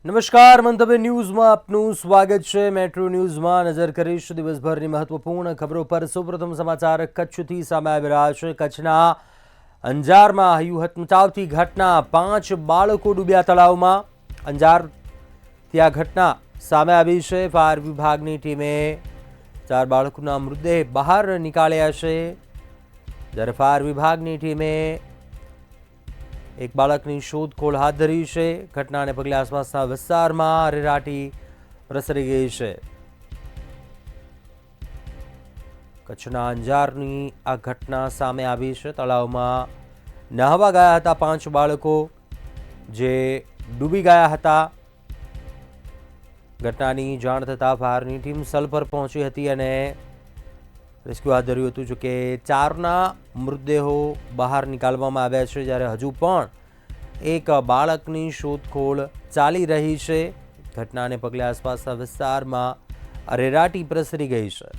નમસ્કાર, મંતવ્ય ન્યૂઝમાં આપનું સ્વાગત છે। મેટ્રો ન્યૂઝમાં નજર કરીશું દિવસભરની મહત્વપૂર્ણ ખબરો પર। સૌપ્રથમ સમાચાર કચ્છથી સામે આવી રહ્યા છે। કચ્છના અંજારમાં હૈયું હચમચાવતી ઘટના, 5 બાળકો ડૂબ્યા તળાવમાં। અંજારથી આ ઘટના સામે આવી છે। ફાયર વિભાગની ટીમે 4 બાળકોના મૃતદેહ બહાર નીકાળ્યા છે, જ્યારે ફાયર વિભાગની ટીમે એક બાળકની શોધખોળ હાથ ધરી છે। ઘટનાને પગલે આસપાસના વિસ્તારમાં અરેરાટી પ્રસરી ગઈ છે। કચ્છના અંજારની આ ઘટના સામે આવી છે। તળાવમાં નહાવા ગયા હતા 5 બાળકો, જે ડૂબી ગયા હતા। ઘટનાની જાણ થતાં ફાયરની ટીમ સ્થળ પર પહોંચી હતી અને રેસ્ક્યુ હાથ ધર્યું હતું। જોકે 4ના મૃતદેહો બહાર નીકાળવામાં આવ્યા છે, જ્યારે હજુ પણ એક બાળકની શોધખોળ ચાલી રહી છે। ઘટનાને પગલે આસપાસના વિસ્તારમાં અરેરાટી પ્રસરી ગઈ છે।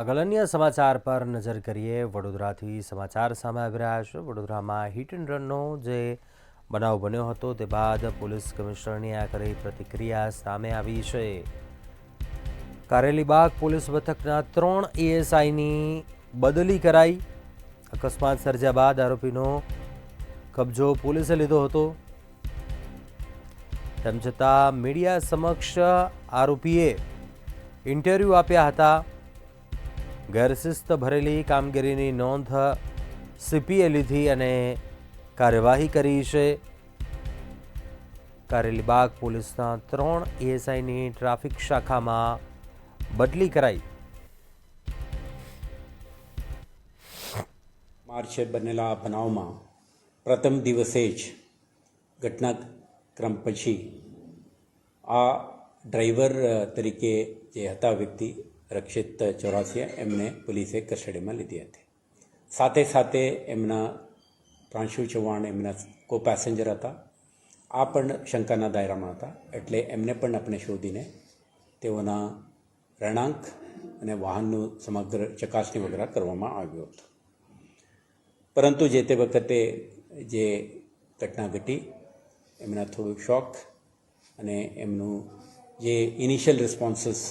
આગળ અન્ય સમાચાર પર નજર કરીએ। વડોદરાથી સમાચાર સામે આવી રહ્યા છે। વડોદરામાં હિટ એન્ડ રનનો જે બનાવ બન્યો હતો તે બાદ પોલીસ કમિશનરની આ કરી પ્રતિક્રિયા સામે આવી છે। કારેલીબાગ પોલીસ મથકના 3 એએસઆઈની બદલી કરાઈ। અકસ્માત સર્જ્યા બાદ આરોપીનો કબજો પોલીસે લીધો હતો। તેમ છતાં મીડિયા સમક્ષ આરોપીએ ઇન્ટરવ્યૂ આપ્યા હતા। ગેરશિસ્ત ભરેલી કામગીરીની નોંધ સીપીએ લીધી અને કાર્યવાહી કરી છે। કારેલીબાગ પોલીસના 3 એએસઆઈની ટ્રાફિક શાખામાં બદલી કરાઈ। માર્ચે બનેલા બનાવમાં પ્રથમ દિવસે જ ઘટનાક્રમ પછી આ ડ્રાઈવર તરીકે જે હતા વ્યક્તિ રક્ષિત ચોરાસિયા, એમને પોલીસે કસ્ટડીમાં લીધી હતી। સાથે સાથે એમના પ્રાંશુ ચૌહાણ એમના કો પેસેન્જર હતા, આ પણ શંકાના દાયરામાં હતા, એટલે એમને પણ આપણે શોધીને તેઓના રહેણાંક અને વાહનનું સમગ્ર ચકાસણી વગેરે કરવામાં આવ્યો હતો। પરંતુ જે તે વખતે જે ઘટના ઘટી એમના થોડું શોક અને એમનું જે ઇનિશિયલ રિસ્પોન્સીસ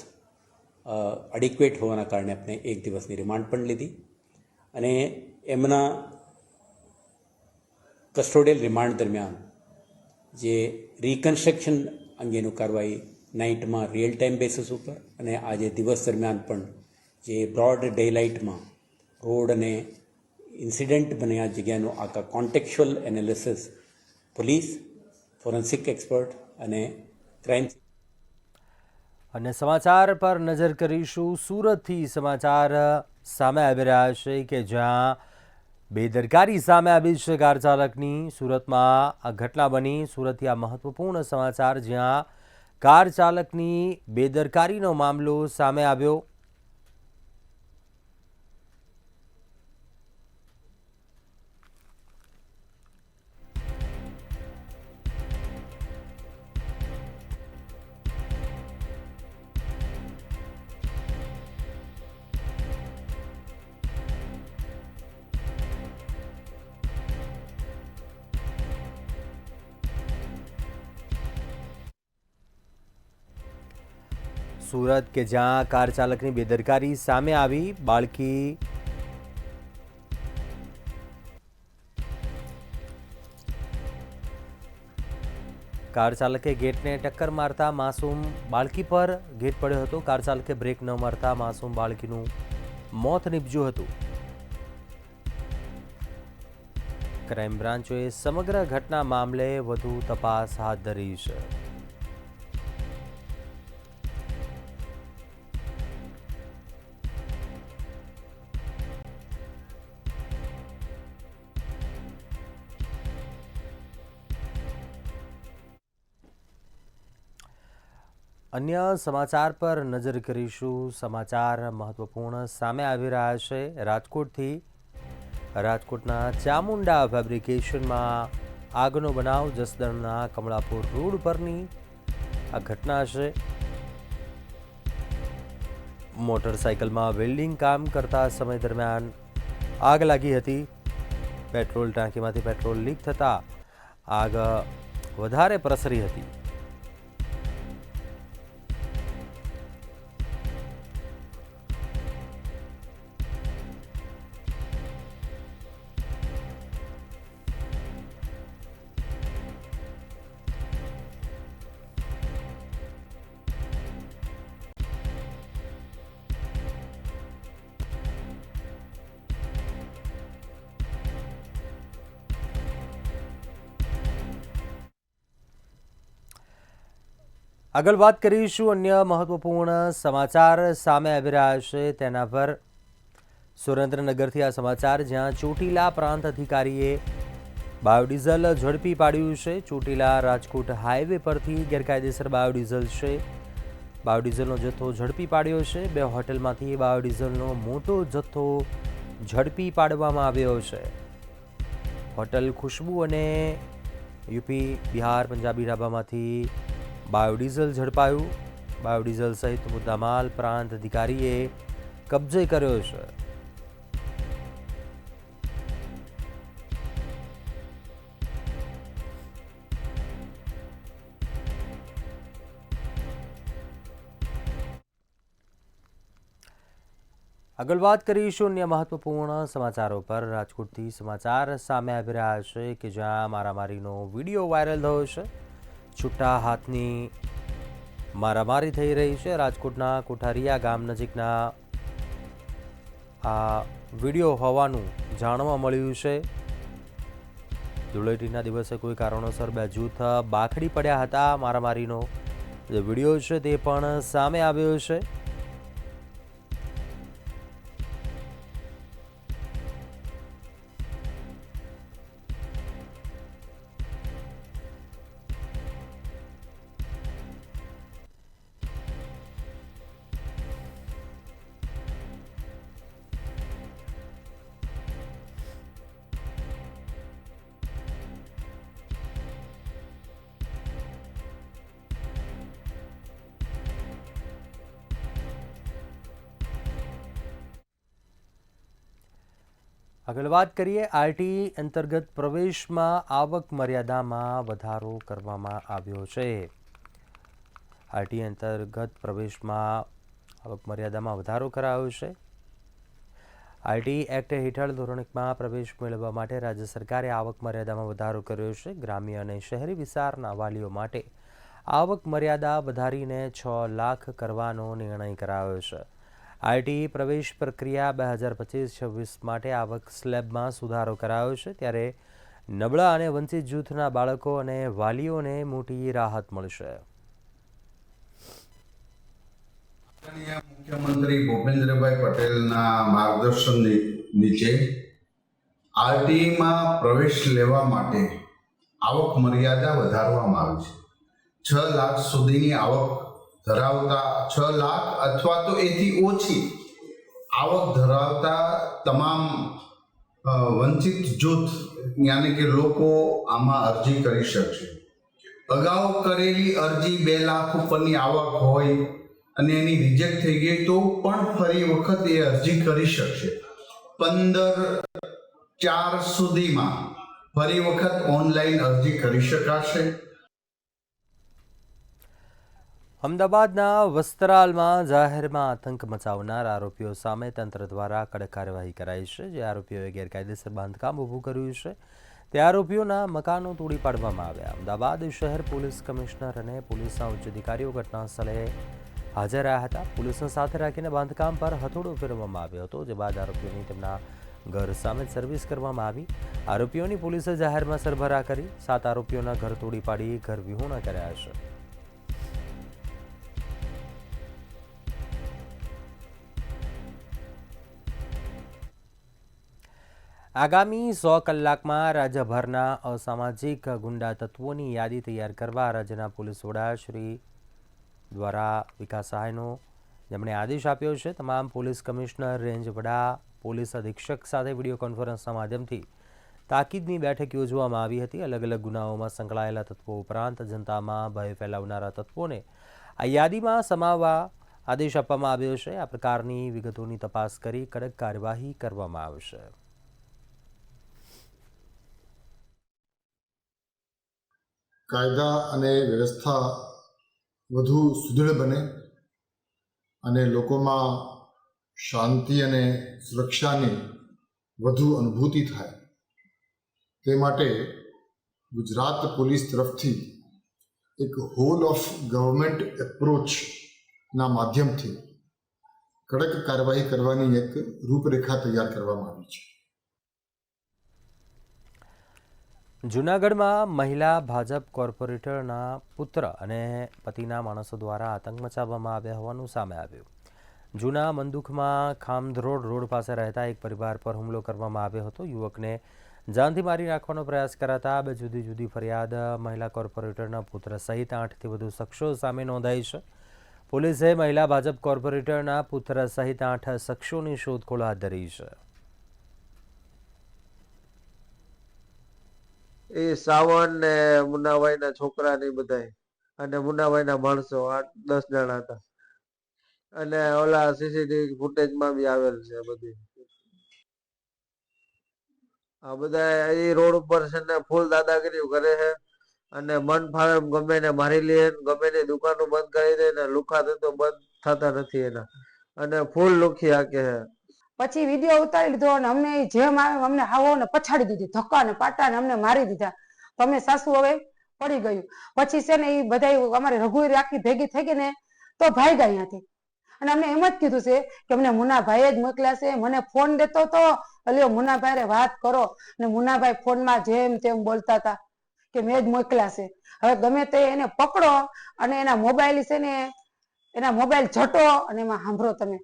એડિક્વેટ હોવાના કારણે આપણે 1 દિવસની રિમાન્ડ પણ લીધી અને એમના કસ્ટોડિયલ રિમાન્ડ દરમિયાન જે રિકન્સ્ટ્રક્શન અંગેનું કાર્યવાહી નાઇટમાં રિયલ ટાઈમ બેસિસ ઉપર અને આજે દિવસ દરમિયાન પણ જે બ્રોડ ડે લાઇટમાં રોડ અને ઇન્સિડન્ટ બન્યા જગ્યાનું આખા કોન્ટેક્ચ્યુઅલ એનાલિસિસ પોલીસ, ફોરેન્સિક એક્સપર્ટ અને ક્રાઇમ। અને સમાચાર પર નજર કરીશું। સુરતથી સમાચાર સામે આવી રહ્યા છે કે જ્યાં બેદરકારી સામે આવી છે કાર ચાલકની। સુરતમાં આ ઘટના બની। સુરતથી આ મહત્વપૂર્ણ સમાચાર, જ્યાં કાર ચાલકની બેદરકારીનો મામલો સામે આવ્યો। સુરત કે જ્યાં કાર ચાલકની બેદરકારી સામે આવી। બાળકી કાર ચાલકે ગેટને ટક્કર મારતા માસૂમ બાળકી પર ગેટ પડ્યો હતો। કાર ચાલકે બ્રેક ન મારતા માસૂમ બાળકીનું મોત નીપજ્યું હતું। ક્રાઇમ બ્રાન્ચોએ સમગ્ર ઘટના મામલે વધુ તપાસ હાથ ધરી છે। અન્ય સમાચાર પર નજર કરીશું। સમાચાર મહત્વપૂર્ણ સામે આવી રહ્યા છે રાજકોટથી। રાજકોટના ચામુંડા ફેબ્રિકેશનમાં આગનો બનાવ જસદણના કમળાપુર રોડ પરની આ ઘટના છે. મોટરસાઇકલમાં વેલ્ડિંગ કામ કરતા સમય દરમિયાન આગ લાગી હતી. પેટ્રોલ ટાંકીમાંથી પેટ્રોલ લીક થતાં આગ વધારે પ્રસરી હતી. આગળ વાત કરીશું અન્ય મહત્વપૂર્ણ સમાચાર સામે આવી રહ્યા છે તેના પર. સુરેન્દ્રનગરથી આ સમાચાર, જ્યાં ચોટીલા પ્રાંત અધિકારીએ બાયોડીઝલ ઝડપી પાડ્યું છે. ચોટીલા રાજકોટ હાઈવે પરથી ગેરકાયદેસર બાયોડીઝલ છે. બાયોડીઝલનો જથ્થો ઝડપી પાડ્યો છે. 2 હોટેલમાંથી બાયોડીઝલનો મોટો જથ્થો ઝડપી પાડવામાં આવ્યો છે. હોટલ ખુશ્બુ અને યુપી બિહાર પંજાબી ઢાબામાંથી બાયોડીઝલ ઝડપાયું. બાયોડીઝલ સહિત મુદ્દામાલ પ્રાંત અધિકારીએ કબજે કર્યો છે. આગળ વાત કરીશું અન્ય મહત્વપૂર્ણ સમાચારો પર. રાજકોટથી સમાચાર સામે આવી રહ્યા છે કે જ્યાં મારામારીનો વિડીયો વાયરલ થયો છે. છૂટા હાથની મારામારી થઈ રહી છે. રાજકોટના કોઠારિયા ગામ નજીકના આ વિડીયો હોવાનું જાણવા મળ્યું છે. ધૂળેટીના દિવસે કોઈ કારણોસર 2 જૂથ બાખડી પડ્યા હતા. મારામારીનો જે વિડીયો છે તે પણ સામે આવ્યો છે. આગળ વાત કરીએ. આરટી અંતર્ગત પ્રવેશમાં આવક મર્યાદામાં વધારો કરવામાં આવ્યો છે. આરટી અંતર્ગત પ્રવેશમાં આવક મર્યાદામાં વધારો કરાયો છે. આરટી એક્ટ હેઠળ ધોરણ 1માં પ્રવેશ મેળવવા માટે રાજ્ય સરકારે આવક મર્યાદામાં વધારો કર્યો છે. ગ્રામ્ય અને શહેરી વિસ્તારના વાલીઓ માટે આવક મર્યાદા વધારીને 6 લાખ કરવાનો નિર્ણય કરાયો છે. આરટી પ્રવેશ પ્રક્રિયા 2025-26 માટે આવક સ્લેબમાં સુધારો કરાયો છે. ત્યારે નબળા અને વંચિત જૂથના બાળકો અને વાલીઓને મોટી રાહત મળશે. મુખ્યમંત્રી ભૂપેન્દ્રભાઈ પટેલના માર્ગદર્શન નીચે આરટીમાં પ્રવેશ લેવા માટે આવક મર્યાદા વધારવામાં આવી છે. 6 લાખ સુધીની આવક ધરાવતા 6 લાખ અથવા તો એથી ઓછી આવક ધરાવતા તમામ વંચિત જૂથ યાની કે લોકો આમાં અરજી કરી શકશે. અગાઉ કરેલી અરજી 2 લાખ ઉપરની આવક હોય અને એની રિજેક્ટ થઈ ગઈ તો પણ ફરી વખત એ અરજી કરી શકશે. 15/4 સુધીમાં ફરી વખત ઓનલાઈન અરજી કરી શકાશે. અમદાવાદના વસ્ત્રાલમાં જાહેરમાં આતંક મચાવનાર આરોપીઓ સામે તંત્ર દ્વારા કડક કાર્યવાહી કરાઈ છે. જે આરોપીઓએ ગેરકાયદેસર બાંધકામ ઊભું કર્યું છે તે આરોપીઓના મકાનો તોડી પાડવામાં આવ્યા. અમદાવાદ શહેર પોલીસ કમિશનર અને પોલીસના ઉચ્ચ અધિકારીઓ ઘટના સ્થળે હાજર રહ્યા હતા. પોલીસને સાથે રાખીને બાંધકામ પર હથોડો ફેરવવામાં આવ્યો હતો. જે બાદ આરોપીઓની તેમના ઘર સામે સર્વિસ કરવામાં આવી. આરોપીઓની પોલીસે જાહેરમાં સરભરા કરી 7 આરોપીઓના ઘર તોડી પાડી ઘર વિહોણા કર્યા છે. આગામી 100 કલાકમાં રાજ્યભરના અસામાજિક ગુંડા તત્વોની યાદી તૈયાર કરવા રાજ્યના પોલીસ વડા શ્રી દ્વારા વિકાસ સહાયનો જેમણે આદેશ આપ્યો છે. તમામ પોલીસ કમિશનર, રેન્જ વડા, પોલીસ અધિક્ષક સાથે વિડીયો કોન્ફરન્સના માધ્યમથી તાકીદની બેઠક યોજવામાં આવી હતી. અલગ અલગ ગુનાઓમાં સંકળાયેલા તત્વો ઉપરાંત જનતામાં ભય ફેલાવનારા તત્વોને આ યાદીમાં સમાવવા આદેશ આપવામાં આવ્યો છે. આ પ્રકારની વિગતોની તપાસ કરી કડક કાર્યવાહી કરવામાં આવશે. કાયદા અને વ્યવસ્થા વધુ સુદૃઢ બને અને લોકોમાં શાંતિ અને સુરક્ષાની વધુ અનુભૂતિ થાય તે માટે ગુજરાત પોલીસ તરફથી એક હોલ ઓફ ગવર્મેન્ટ એપ્રોચના માધ્યમથી કડક કાર્યવાહી કરવાની એક રૂપરેખા તૈયાર કરવામાં આવી છે. જૂનાગઢમાં મહિલા ભાજપ કોર્પોરેટરના પુત્ર અને પતિના માણસો દ્વારા આતંક મચાવવામાં આવ્યા હોવાનું સામે આવ્યું. જૂના મંદુકમાં ખામધરોડ રોડ પાસે રહેતા એક પરિવાર પર હુમલો કરવામાં આવ્યો હતો. યુવકને જાનથી મારી નાખવાનો પ્રયાસ કરાતા 2 જુદી જુદી ફરિયાદ મહિલા કોર્પોરેટરના પુત્ર સહિત 8થી વધુ શખ્સો સામે નોંધાઈ છે. પોલીસે મહિલા ભાજપ કોર્પોરેટરના પુત્ર સહિત 8 શખ્સોની શોધખોળ હાથ ધરી છે. એ સાવન ને મુન્નાભાઈ ના છોકરા ને બધા અને મુન્નાભાઈ ના માણસો 8-10 જણા હતા અને ઓલા સીસીટીવી ફૂટેજ માં બી આવેલ છે. બધી આ બધા એ રોડ ઉપર છે ને ફૂલ દાદાગીરી કરે છે અને મન ફાવે ગમે ને મારી લે, ગમે ને દુકાનો બંધ કરી દે ને લુખા તો બંધ થતા નથી એના અને ફૂલ લુખી હાકે છે. પછી વિડીયો ઉતારી લીધો અને અમને જેમ આવે અમને આવો ને પછાડી દીધી, ધક્કા ને પાટા ને અમને મારી દીધા. તો અમે સાસુ હવે પડી ગયું. પછી છે ને એ બધા અમારે રઘુવીર આખી ભેગી થઈ ગઈ ને તો ભાગ્યા અહીંયાથી. અને અમને એમ જ કીધું છે કે અમને મુન્નાભાઈ જ મોકલ્યા છે. મને ફોન દેતો તો અલ્યો મુન્નાભાઈ વાત કરો ને મુન્નાભાઈ ફોનમાં જેમ તેમ બોલતા હતા કે મેં જ મોકલ્યા છે. હવે ગમે તે એને પકડો અને એના મોબાઈલ છે ને એના મોબાઈલ ઝટો અને એમાં સાંભળો તમે.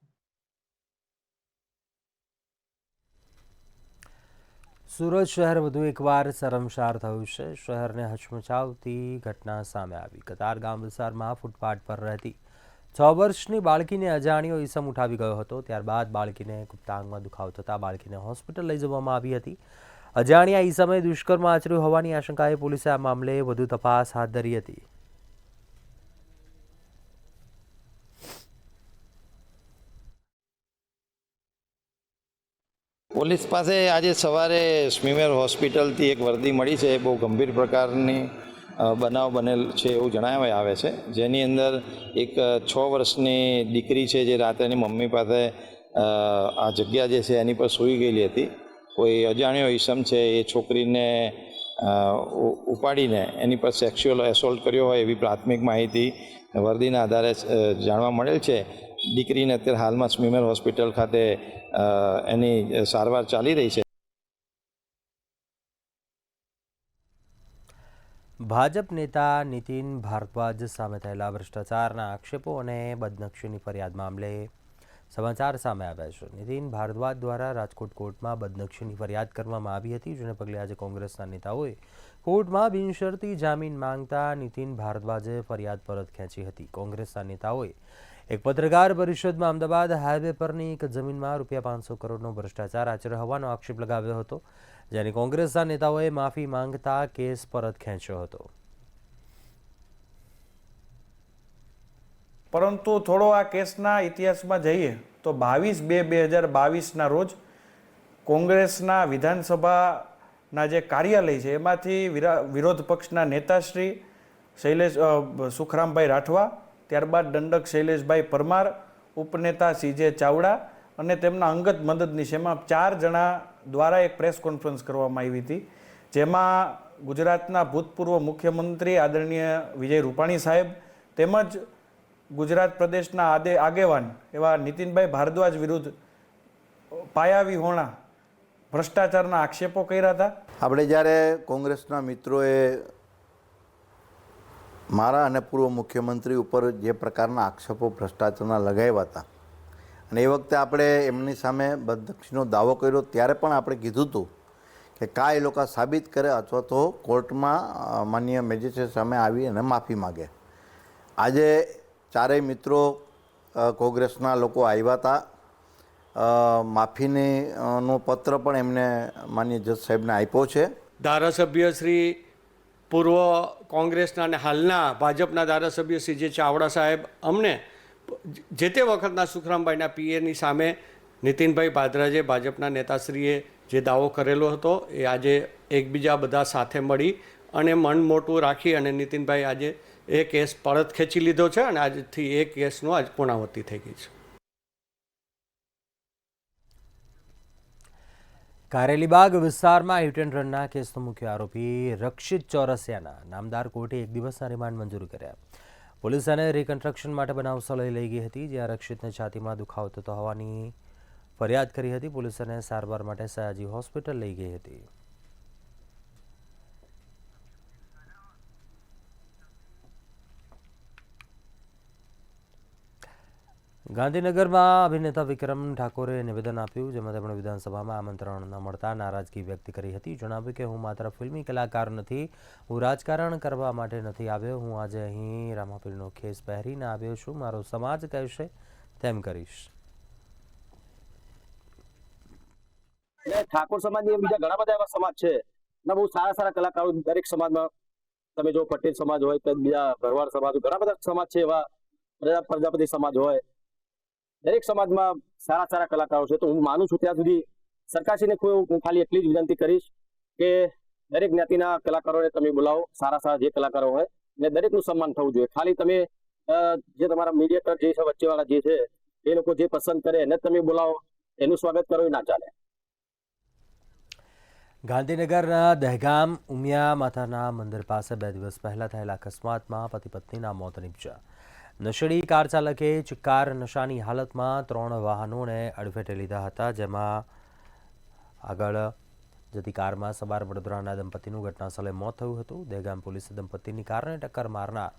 સુરત શહેર વધુ એકવાર શરમસાર થયું છે. શહેરને હચમચાવતી ઘટના સામે આવી. કતારગામ વિસ્તારમાં ફૂટપાથ પર રહેતી 6 વર્ષની બાળકીને અજાણ્યો ઈસમ ઉઠાવી ગયો હતો. ત્યારબાદ બાળકીને ગુપ્તાંગમાં દુખાવો થતાં બાળકીને હોસ્પિટલ લઈ જવામાં આવી હતી. અજાણ્યા ઈસમે દુષ્કર્મ આચર્યું હોવાની આશંકાએ પોલીસે આ મામલે વધુ તપાસ હાથ ધરી હતી. પોલીસ પાસે આજે સવારે સ્મીમેર હોસ્પિટલથી એક વર્દી મળી છે. બહુ ગંભીર પ્રકારની બનાવ બનેલ છે એવું જણાવવામાં આવે છે, જેની અંદર એક 6 વર્ષની દીકરી છે જે રાતે એની મમ્મી પાસે આ જગ્યા જે છે એની પર સૂઈ ગયેલી હતી. કોઈ અજાણ્યો ઈસમ છે એ છોકરીને ઉપાડીને એની પર સેક્સ્યુઅલ એસોલ્ટ કર્યો હોય એવી પ્રાથમિક માહિતી વર્દીના આધારે જાણવા મળેલ છે. દીકરીને અત્યારે હાલમાં સ્મીમેર હોસ્પિટલ ખાતે એની સારવાર ચાલી રહી છે. ભાજપ નેતા નીતિન ભારદ્વાજ સામે થયેલા ભ્રષ્ટાચારના આક્ષેપો અને બદનક્ષીની ફરિયાદ મામલે સમાચાર સામે આવ્યા છે. નીતિન ભારદ્વાજ દ્વારા રાજકોટ કોર્ટમાં બદનક્ષીની ફરિયાદ કરવામાં આવી હતી, જેને પગલે આજે કોંગ્રેસના નેતાઓએ કોર્ટમાં બિનશરતી જામીન માંગતા નીતિન ભારદ્વાજે ફરિયાદ પરત ખેંચી હતી. કોંગ્રેસના નેતાઓએ એક પત્રકાર પરિષદમાં અમદાવાદ હાઈવે પરની એક જમીનમાં ₹500 કરોડનો ભ્રષ્ટાચાર આચર્યો હોવાનો આક્ષેપ લગાવ્યો હતો, જેની કોંગ્રેસના નેતાઓએ માફી માંગતા કેસ પરત ખેંચ્યો હતો. પરંતુ થોડો આ કેસના ઇતિહાસમાં જઈએ તો 22/2/2022ના રોજ કોંગ્રેસના વિધાનસભાના જે કાર્યાલય છે એમાંથી વિરોધ પક્ષના નેતાશ્રી સુખરામભાઈ રાઠવા, ત્યારબાદ દંડક શૈલેષભાઈ પરમાર, ઉપનેતા CJ ચાવડા અને તેમના અંગત મદદનીશ, એમાં 4 જણા દ્વારા એક પ્રેસ કોન્ફરન્સ કરવામાં આવી હતી, જેમાં ગુજરાતના ભૂતપૂર્વ મુખ્યમંત્રી આદરણીય વિજય રૂપાણી સાહેબ તેમજ ગુજરાત પ્રદેશના આગેવાન એવા નીતિનભાઈ ભારદ્વાજ વિરુદ્ધ પાયાવી હોણા ભ્રષ્ટાચારના આક્ષેપો કર્યા હતા. આપણે જ્યારે કોંગ્રેસના મિત્રોએ મારા અને પૂર્વ મુખ્યમંત્રી ઉપર જે પ્રકારના આક્ષેપો ભ્રષ્ટાચારના લગાવ્યા હતા અને એ વખતે આપણે એમની સામે બદનક્ષીનો દાવો કર્યો, ત્યારે પણ આપણે કીધું હતું કે એ લોકો સાબિત કરે અથવા તો કોર્ટમાં માનનીય મેજિસ્ટ્રેટ સામે આવી અને માફી માગે. આજે ચારેય મિત્રો કોંગ્રેસના લોકો આવ્યા હતા માફીનો પત્ર પણ એમને માન્ય જજ સાહેબને આપ્યો છે. ધારાસભ્ય શ્રી પૂર્વ કોંગ્રેસના અને હાલના ભાજપના ધારાસભ્ય શ્રી જે ચાવડા સાહેબ અમને જે તે વખતના સુખરામભાઈના પીએની સામે નીતિનભાઈ ભાદરાજે ભાજપના નેતાશ્રીએ જે દાવો કરેલો હતો એ આજે એકબીજા બધા સાથે મળી અને મન મોટું રાખી અને નીતિનભાઈ આજે એ કેસ પરત ખેંચી લીધો છે અને આજથી એ કેસનો આજ પૂર્ણાવતિ થઈ ગઈ છે. કારેલીબાગ વિસ્તારમાં હિટ એન્ડ રનના કેસનો મુખ્ય આરોપી રક્ષિત ચોરસિયાના નામદાર કોર્ટે 1 દિવસના રિમાન્ડ મંજૂર કર્યા. પોલીસ તેને રિકન્સ્ટ્રક્શન માટે બનાવ સ્થળે લઈ ગઈ હતી, જ્યાં રક્ષિતને છાતીમાં દુખાવો થતો હોવાની ફરિયાદ કરી હતી. પોલીસ તેને સારવાર માટે સયાજી હોસ્પિટલ લઈ ગઈ હતી. ગાંધીનગરમાં અભિનેતા વિક્રમ ઠાકોરે નિવેદન આપ્યું, જેમાં તેમણે વિધાનસભામાં આમંત્રણ ન મળતા નારાજગી વ્યક્ત કરી હતી. જણાવ્યું કે હું માત્ર ફિલ્મી કલાકાર નથી, હું રાજકારણ કરવા માટે નથી આવ્યો. હું આજે અહીં રામાપીરનો ખેસ પહેરીને આવ્યો છું. મારો સમાજ કહેશે તેમ કરીશ. ઠાકોર સમાજની બીજા ઘણા બધા એવા સમાજ છે અને બહુ સારા સારા કલાકારો દરેક સમાજમાં, તમે જો પટેલ સમાજ હોય કે બીજા ભરવાડ સમાજ, ઘણા બધા સમાજ છે એવા, પ્રજાપતિ સમાજ હોય, દરેક સમાજમાં સારા સારા કલાકારો છે. તો હું માનું છું ત્યાં સુધી સરકારશ્રીને હું ખાલી એટલી જ વિનંતી કરીશ કે દરેક જ્ઞાતિના કલાકારોને તમે બોલાવો, સારા સારા જે કલાકારો હોય, અને દરેકનું સન્માન થવું જોઈએ. ખાલી તમે જે તમારા મીડિયેટર જે છે, વચ્ચેવાળા જે છે, એ લોકો જે પસંદ કરે એને તમે બોલાવો, એનું સ્વાગત કરો, એ ના ચાલે. ગાંધીનગરના દહેગામ ઉમિયા માતાના મંદિર પાસે 2 દિવસ પહેલા થયેલા અકસ્માતમાં પતિ પત્નીના મોત નીપજ્યા. નશેડી કાર ચાલકે ચિક્કાર નશાની હાલતમાં 3 વાહનોને અડફેટે લીધા હતા, જેમાં આગળ જતી કારમાં સવાર વડોદરાના દંપતીનું ઘટનાસ્થળે મોત થયું હતું. દહેગામ પોલીસે દંપતીની કારને ટક્કર મારનાર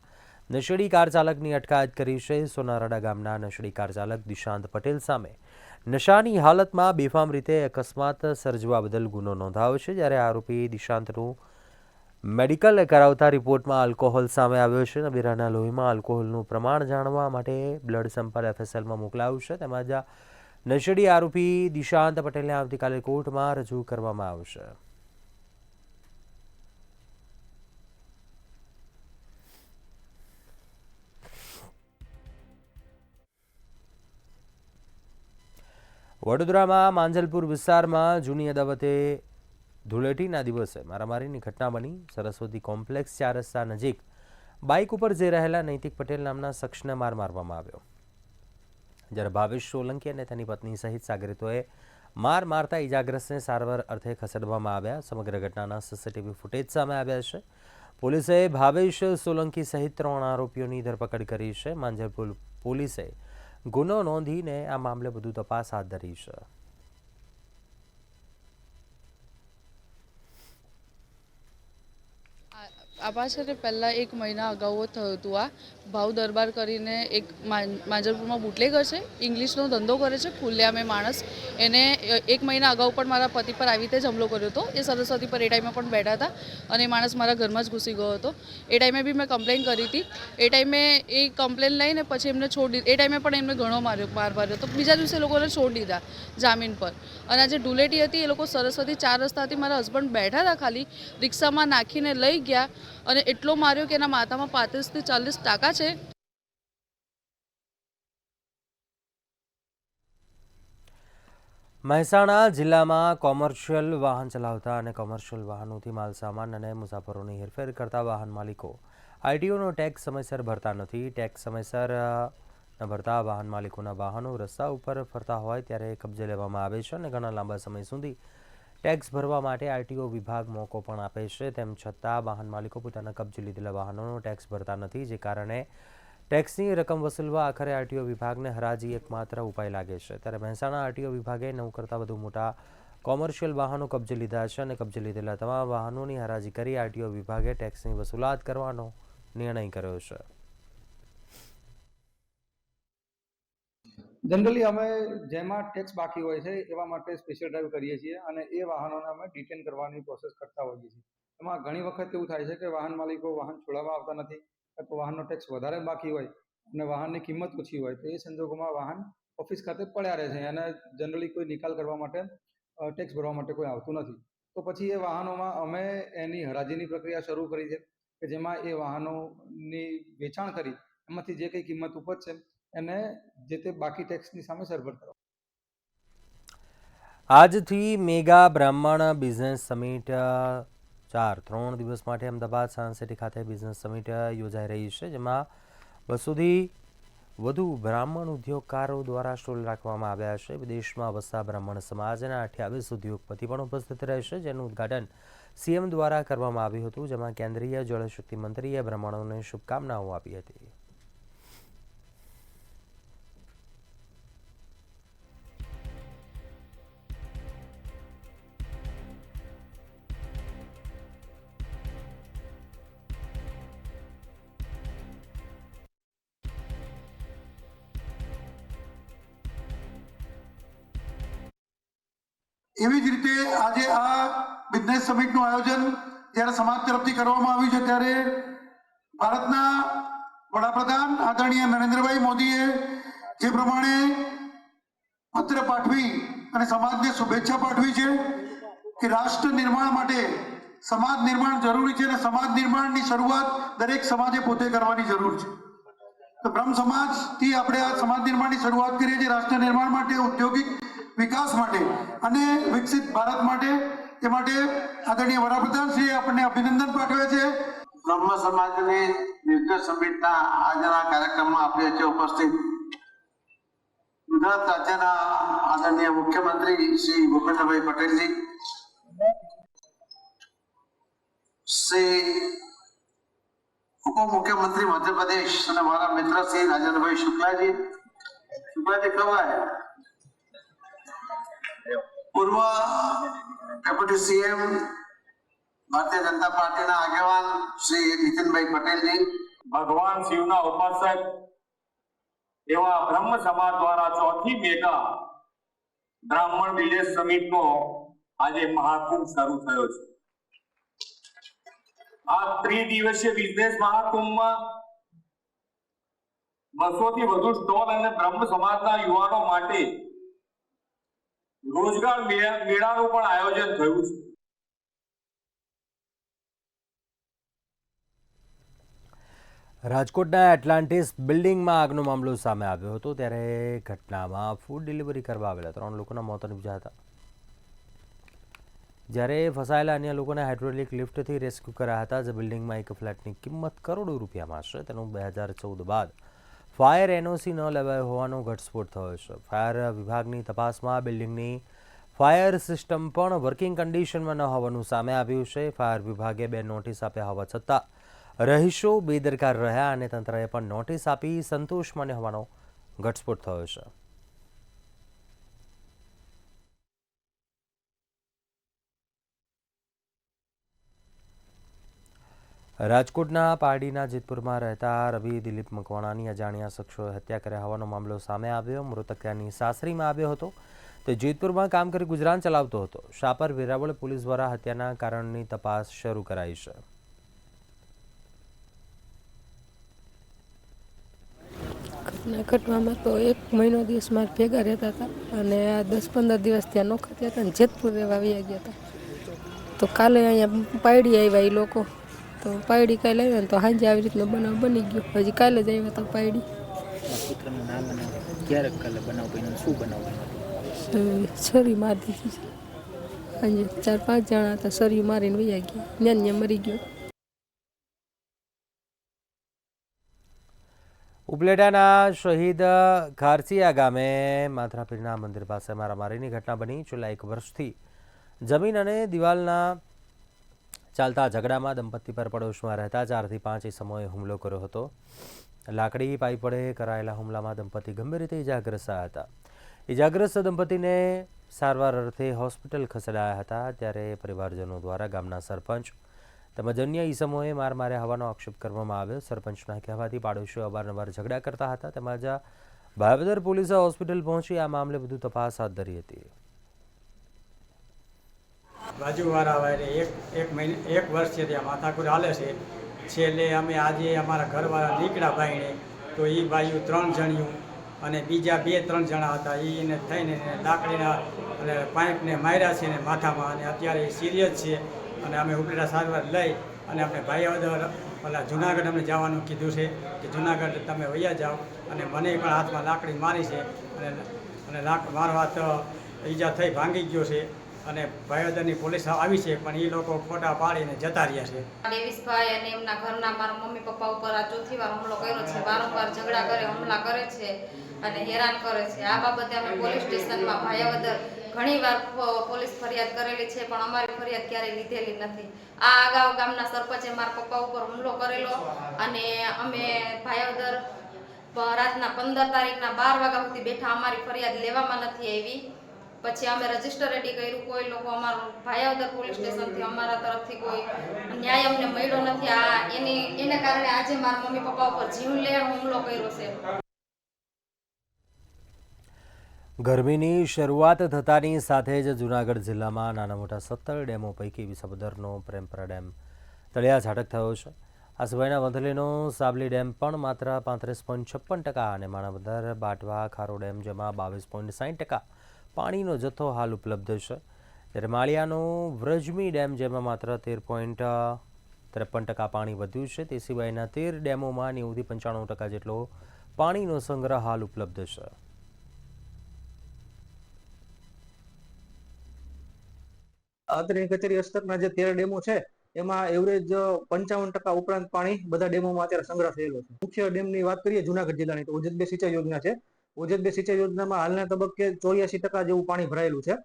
નશેડી કાર ચાલકની અટકાયત કરી છે. સોનારડા ગામના નશેડી કાર ચાલક દિશાંત પટેલ સામે નશાની હાલતમાં બેફામ રીતે અકસ્માત સર્જવા બદલ ગુનો નોંધાયો છે, જ્યારે આરોપી દિશાંતનું મેડિકલ કરાવતા રિપોર્ટમાં આલ્કોહોલ સામે આવ્યો છે. નબીરાના લોહીમાં આલ્કોહોલનું પ્રમાણ જાણવા માટે બ્લડ સેમ્પલ FSLમાં મોકલાયું છે. તેમજ નશેડી આરોપી દિશાંત પટેલને આવતીકાલે કોર્ટમાં રજૂ કરવામાં આવશે. વડોદરામાં માંજલપુર વિસ્તારમાં જૂની અદાવતે ધૂળેટીના દિવસે મારામારીની ઘટના બની. સરસ્વતી કોમ્પ્લેક્સ 4 રસ્તા નજીક બાઇક ઉપર જઈ રહેલા નૈતિક પટેલ નામના શખ્સને માર મારવામાં આવ્યો, જ્યારે ભાવેશ સોલંકી અને તેની પત્ની સહિત સાગરીતોએ માર મારતા ઇજાગ્રસ્તને સારવાર અર્થે ખસેડવામાં આવ્યા. સમગ્ર ઘટનાના CCTV ફૂટેજ સામે આવ્યા છે. પોલીસે ભાવેશ સોલંકી સહિત 3 આરોપીઓની ધરપકડ કરી છે. માંજલપુર પોલીસે ગુનો નોંધીને આ મામલે વધુ તપાસ હાથ ધરી છે. આ પાછળ પહેલાં 1 મહિના અગાઉ થયું હતું. આ ભાવ દરબાર કરીને એક માંજલપુરમાં બુટલેગર છે, ઇંગ્લિશનો ધંધો કરે છે, ખુલ્લેઆમે માણસ. એને 1 મહિના અગાઉ પણ મારા પતિ પર આવી રીતે જ હુમલો કર્યો હતો. એ સરસ્વતી પર એ ટાઈમે પણ બેઠા હતા અને એ માણસ મારા ઘરમાં જ ઘૂસી ગયો હતો. એ ટાઈમે બી મેં કમ્પ્લેન કરી હતી. એ ટાઈમે એ કમ્પ્લેન લઈને પછી એમને છોડી દીધી. એ ટાઈમે પણ એમને ઘણો માર માર્યો તો બીજા દિવસે એ લોકોને છોડી દીધા જામીન પર. અને આ જે ધૂળેટી હતી, એ લોકો સરસ્વતી 4 રસ્તાથી મારા હસબન્ડ બેઠા હતા, ખાલી રિક્ષામાં નાખીને લઈ ગયા અને એટલો માર્યો કે એના માથામાં 35 થી 40 ટાંકા છે. મહેસાણા જિલ્લામાં કોમર્શિયલ વાહન ચલાવતા અને કોમર્શિયલ વાહનોથી માલસામાન અને મુસાફરોની હેરફેર કરતા વાહન માલિકો ITOનો ટેક્સ સમયસર ભરતા નથી. ટેક્સ સમયસર ન ભરતા વાહન માલિકોના વાહનો રસ્તા ઉપર ફરતા હોય ત્યારે કબજે લેવામાં આવે છે અને ઘણા લાંબા સમય સુધી ટેક્સ ભરવા માટે ITO વિભાગ મોકો પણ આપે છે. તેમ છતાં વાહન માલિકો પોતાના કબજે લીધેલા વાહનોનો ટેક્સ ભરતા નથી, જે કારણે ટેક્સની રકમ વસૂલવા આખરે ITO વિભાગને હરાજી એકમાત્ર ઉપાય લાગે છે. ત્યારે મહેસાણા ITO વિભાગે 9 કરતાં વધુ મોટા કોમર્શિયલ વાહનો કબજે લીધા છે અને કબજે લીધેલા તમામ વાહનોની હરાજી કરી ITO વિભાગે ટેક્સની વસૂલાત કરવાનો નિર્ણય કર્યો છે. જનરલી અમે જેમાં ટેક્સ બાકી હોય છે એવા માટે સ્પેશિયલ ડ્રાઈવ કરીએ છીએ અને એ વાહનોને અમે ડિટેન કરવાની પ્રોસેસ કરતા હોઈએ છીએ. એમાં ઘણી વખત એવું થાય છે કે વાહન માલિકો વાહન છોડાવવા આવતા નથી, અથવા વાહનનો ટેક્સ વધારે બાકી હોય અને વાહનની કિંમત ઓછી હોય, તો એ સંજોગોમાં વાહન ઓફિસ ખાતે પડ્યા રહે છે અને જનરલી કોઈ નિકાલ કરવા માટે ટેક્સ ભરવા માટે કોઈ આવતું નથી. તો પછી એ વાહનોમાં અમે એની હરાજીની પ્રક્રિયા શરૂ કરી છે કે જેમાં એ વાહનોની વેચાણ કરી એમાંથી જે કંઈ કિંમત ઉપજશે એને જે તે બાકી ટેક્સની સામે સરભર કરવા. આજથી મેગા બ્રાહ્મણ બિઝનેસ સમિટ 3 દિવસ માટે અમદાવાદ સાયન્સ સિટી ખાતે બિઝનેસ સમિટ યોજાઈ રહી છે, જેમાં 200થી વધુ બ્રાહ્મણ ઉદ્યોગકારો દ્વારા સ્ટોલ રાખવામાં આવ્યા છે. વિદેશમાં વસતા બ્રાહ્મણ સમાજના 28 ઉદ્યોગપતિ પણ ઉપસ્થિત રહેશે, જેનું ઉદ્ઘાટન સીએમ દ્વારા કરવામાં આવ્યું હતું, જેમાં કેન્દ્રીય જળશક્તિ મંત્રીએ બ્રાહ્મણોને શુભકામનાઓ આપી હતી. એવી જ રીતે આજે આ બિઝનેસ સમિટનું આયોજન જ્યારે સમાજ તરફથી કરવામાં આવ્યું છે, ત્યારે ભારતના વડાપ્રધાન આદરણીય નરેન્દ્રભાઈ મોદીએ જે પ્રમાણે પત્ર પાઠવી અને સમાજને શુભેચ્છા પાઠવી છે કે રાષ્ટ્ર નિર્માણ માટે સમાજ નિર્માણ જરૂરી છે અને સમાજ નિર્માણની શરૂઆત દરેક સમાજે પોતે કરવાની જરૂર છે. તો બ્રહ્મ સમાજથી આપણે આ સમાજ નિર્માણની શરૂઆત કરીએ છીએ, રાષ્ટ્ર નિર્માણ માટે, ઔદ્યોગિક વિકાસ માટે અને વિકસિત ભારત માટે. એ માટે આદરણીય વડાપ્રધાન શ્રી આપણને અભિનંદન પાઠવે છે. બ્રહ્મ સમાજની બિઝનેસ સમિટના આજના કાર્યક્રમમાં આપણી વચ્ચે ઉપસ્થિત ગુજરાત રાજ્યના આદરણીય મુખ્યમંત્રી શ્રી ભૂપેન્દ્રભાઈ પટેલજી, શ્રી ઉપમુખ્યમંત્રી મધ્યપ્રદેશ અને મારા મિત્ર શ્રી રાજેન્દ્રભાઈ શુક્લાજી ખવાય, પૂર્વ ડેપ્યુટી સીએમ ભારતીય જનતા પાર્ટીના આગેવાન શ્રી નીતિનભાઈ પટેલજી, ભગવાન શિવના ઉપાસક એવા બ્રહ્મ સમાજ દ્વારા ચોથી મેગા બ્રાહ્મણ બિઝનેસ સમિટનો આજે મહાકુંભ શરૂ થયો છે. આ ત્રિદિવસીય બિઝનેસ મહાકુંભમાં 200 થી વધુ સ્ટોલ અને બ્રહ્મ સમાજના યુવાનો માટે રોજગાર મેળાનું પણ આયોજન થયું છે. રાજકોટના એટલાન્ટિસ બિલ્ડિંગમાં આગનો મામલો સામે આવ્યો હતો, ત્યારે ઘટનામાં ફૂડ ડિલિવરી કરવા આવેલા 3 લોકોના મોત નીપજ્યા હતા, જ્યારે ફસાયેલા અન્ય લોકોને હાઇડ્રોલિક લિફ્ટથી રેસ્ક્યુ કરાયા હતા. જે બિલ્ડિંગમાં એક ફ્લેટની કિંમત કરોડો રૂપિયામાં છે, તેનું 2014 બાદ ફાયર એનઓસી ન લેવાયો હોવાનો ઘટસ્ફોટ થયો છે. ફાયર વિભાગની તપાસમાં બિલ્ડિંગની ફાયર સિસ્ટમ પણ વર્કિંગ કન્ડિશનમાં ન હોવાનું સામે આવ્યું છે. ફાયર વિભાગે 2 નોટિસ આપ્યા હોવા છતાં રહીશો બેદરકાર રહ્યા અને તંત્રએ પણ નોટિસ આપી સંતોષ માન્યો હોવાનો ઘટસ્ફોટ થયો છે. રાજકોટના પારડીના જેતપુરમાં રહેતા રવિ દિલીપ મકવાણાની અજાણ્યા શખ્સોએ હત્યા કર્યા હોવાનો મામલો સામે આવ્યો. મૃતક તેની સાસરીમાં આવ્યો હતો. તે જેતપુરમાં કામ કરી ગુજરાન ચલાવતો હતો. શાપર વેરાવળ પોલીસ દ્વારા હત્યાના કારણની તપાસ શરૂ કરાઈ છે. ઘટનામાં તો 1 મહિનો દિવસ મારે ભેગા રહેતા હતા અને આ 10-15 દિવસ ત્યાં નોખા થયા હતા અને જેતપુર રહેવા આવી ગયા હતા. તો કાલે અહીંયા પાયડી આવ્યા એ લોકો, તો પાયડી કાલે આવ્યા ને તો સાંજે આવી રીતનો બનાવ બની ગયો. હજી કાલે જ આવ્યા હતા પાયડી. છરી મારી દીધી છે. સાંજે 4-5 જણા હતા, છરી મારીને વયા ગયા, ન્યા મરી ગયો. ઉપલેટાના શહીદ ખારસિયા ગામે માથરાપીરના મંદિર પાસે મારામારીની ઘટના બની. છેલ્લા 1 વર્ષથી જમીન અને દિવાલના ચાલતા ઝઘડામાં દંપતી પર પડોશમાં રહેતા 4 થી 5 ઇસમોએ હુમલો કર્યો હતો. લાકડી પાઇપ વડે કરાયેલા હુમલામાં દંપતી ગંભીર રીતે ઇજાગ્રસ્ત હતા. ઇજાગ્રસ્ત દંપતીને સારવાર અર્થે હોસ્પિટલ ખસેડાયા હતા. ત્યારે પરિવારજનો દ્વારા ગામના સરપંચ તેમજ અન્ય ઈસમોએ માર માર્યા હોવાનો આક્ષેપ કરવામાં આવ્યો. સરપંચના કહેવાથી પાડોશીઓ અવારનવાર ઝઘડા કરતા હતા. તેમજ ભાવદર પોલીસે હોસ્પિટલ પહોંચી આ મામલે વધુ તપાસ હાથ ધરી હતી. બાજુવાળા વાળે એક વર્ષથી ત્યાં માથાકૂટ હાલે છે. છેલ્લે અમે આજે અમારા ઘરવાળા નીકળ્યા ભાઈને તો એ ભાઈઓ 3 જણિયું અને બીજા 2-3 જણા હતા એને થઈને લાકડીના અને પાઇપને માર્યા છે ને માથામાં, અને અત્યારે એ સિરિયસ છે. અને અમે ઉપલેટા સારવાર લઈ અને આપણે ભાઈઓદર ઓલા જુનાગઢ અમને જવાનું કીધું છે કે જુનાગઢ તમે વયા જાઓ. અને મને પણ હાથમાં લાકડી મારી છે અને મારવા તો ઈજા થઈ ભાંગી ગયો છે. અને ભાઈઓદરની પોલીસ આવી છે પણ એ લોકો ફોટા પાડીને જતા રહ્યા છે. ડેવિસભાઈ અને એમના ઘરના મારા મમ્મી પપ્પા ઉપર આ ચોથી વાર હુમલો કર્યો છે. વારંવાર ઝઘડા કરે, હુમલા કરે છે અને હેરાન કરે છે. આ બાબતે અમે પોલીસ સ્ટેશનમાં ભાયાવદર ઘણીવાર પોલીસ ફરિયાદ કરેલી છે પણ અમારી ફરિયાદ ક્યારેય લીધેલી નથી. આ અગાઉ ગામના સરપંચે મારા પપ્પા ઉપર હુમલો કરેલો અને અમે ભાયાવદર રાતના 15 તારીખના 12 વાગ્યા સુધી બેઠા, અમારી ફરિયાદ લેવામાં નથી આવી. પછી અમે રજીસ્ટર રેડી કર્યું, કોઈ લોકો અમારું ભાયાવદર પોલીસ સ્ટેશનથી અમારા તરફથી કોઈ ન્યાય અમને મળ્યો નથી. એને કારણે આજે મારા મમ્મી પપ્પા ઉપર જીવલેણ હુમલો કર્યો છે. ગરમીની શરૂઆત થતાની સાથે જ જૂનાગઢ જિલ્લામાં નાના મોટા 17 ડેમો પૈકી વિસાવદરનો પ્રેમપરા ડેમ તળિયા ઝાટક થયો છે. આ સિવાયના વંથલીનો સાબલી ડેમ પણ માત્ર 35.56% અને માણાવદર બાટવા ખારો ડેમ જેમાં 22.60% પાણીનો જથ્થો હાલ ઉપલબ્ધ છે. જ્યારે માળિયાનો વ્રજમી ડેમ જેમાં માત્ર 13.53% પાણી વધ્યું છે. તે સિવાયના 13 ડેમોમાં 90% થી 95% જેટલો પાણીનો સંગ્રહ હાલ ઉપલબ્ધ છે. આદરણીય કચેરી હસ્તકના જે 13 ડેમો છે એમાં એવરેજ 55% ઉપરાંત પાણી બધા ડેમોમાં અત્યારે સંગ્રહ થયેલો છે. મુખ્ય ડેમની વાત કરીએ જુનાગઢ જિલ્લાની તો OZ-2 સિંચાઈ યોજના છે. OZ-2 સિંચાઈ યોજનામાં હાલના તબક્કે 84% જેવું પાણી ભરાયેલું છે.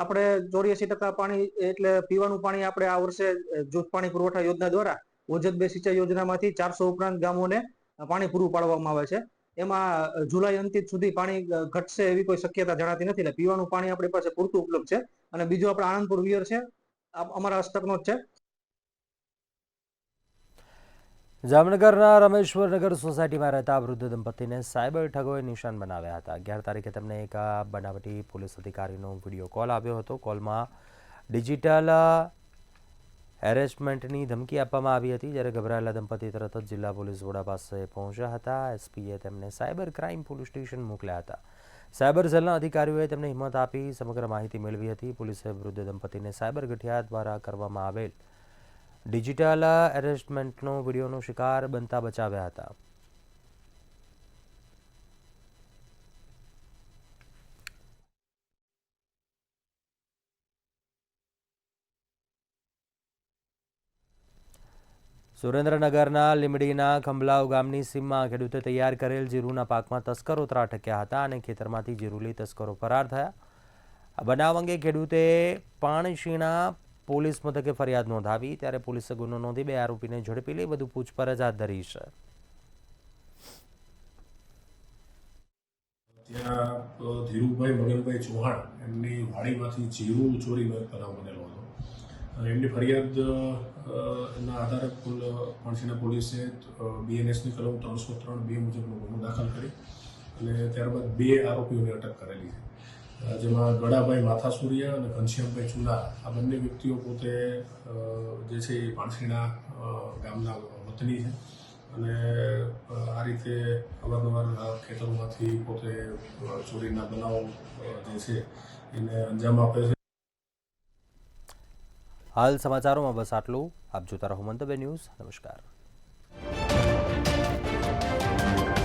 આપણે 84% પાણી એટલે પીવાનું પાણી આપણે આ વર્ષે જૂથ પાણી પુરવઠા યોજના દ્વારા OZ-2 સિંચાઈ યોજનામાંથી 400 ઉપરાંત ગામોને પાણી પૂરું પાડવામાં આવે છે. એમાં જુલાઈ અંતિમ સુધી પાણી ઘટશે એવી કોઈ શક્યતા જણાતી નથી. એટલે પીવાનું પાણી આપણી પાસે પૂરતું ઉપલબ્ધ છે. અને બીજું આપણે આણંદપુર વિયર છે, અમારા હસ્તકનો જ છે. જામનગરના રમેશ્વરનગર સોસાયટીમાં રહેતા વૃદ્ધ દંપતીને સાયબર ઠગોએ નિશાન બનાવ્યા હતા. 11 તારીખે તેમને એક બનાવટી પોલીસ અધિકારીનો વિડીયો કોલ આવ્યો હતો. કોલમાં ડિજિટલ હેરેસમેન્ટની ધમકી આપવામાં આવી હતી. જ્યારે ગભરાયેલા દંપતી તરત જ જિલ્લા પોલીસ વડા પાસે પહોંચ્યા હતા. એસપીએ તેમને સાયબર ક્રાઇમ પોલીસ સ્ટેશન મોકલ્યા હતા. સાયબર સેલના અધિકારીઓએ તેમને હિંમત આપી સમગ્ર માહિતી મેળવી હતી. પોલીસે વૃદ્ધ દંપતીને સાયબર ગઠિયા દ્વારા કરવામાં આવેલ ડિજિટલ હેરેસમેન્ટનો વિડીયોનો શિકાર બનતા બચાવ્યા હતા. સુરેન્દ્રનગરના લીંબડીના ખંભલાવ ગામની સીમમાં ખેડૂતે તૈયાર કરેલ જીરુના પાકમાં તસ્કરો ત્રાટક્યા હતા અને ખેતરમાંથી જીરુ લઈ તસ્કરો ફરાર થયા. આ બનાવ અંગે ખેડૂતે પાણશીણા પોલીસ મથકે ફરિયાદ નોંધાવી. ત્યારે પોલીસે ગુનો નોંધી 2 આરોપીને ઝડપી લઈ વધુ પૂછપરછ હાથ ધરી છે. ત્યાં ધીરુભાઈ મગનભાઈ ચૌહાણ એમની વાડીમાંથી જીરું ચોરીનો એક બનાવ બનેલો હતો. એમની ફરિયાદ ના આધારે પાણશીણા પોલીસે BNSની કલમ 303(2) મુજબનો ગુનો દાખલ કરી અને ત્યારબાદ 2 આરોપીઓને અટક કરેલી છે. જેમાં ગળાભાઈ માથાસુરિયા અને ઘનશ્યામભાઈ ચુનાર આ બંને વ્યક્તિઓ પોતે જે છે એ પાણશીણા ગામના વતની છે અને આ રીતે અવારનવાર ખેતરોમાંથી પોતે ચોરીના બનાવો જે છે એને અંજામ આપે છે. હાલ સમાચારોમાં બસ આટલું. આપ જોતા રહો મંતવ્ય ન્યૂઝ. નમસ્કાર.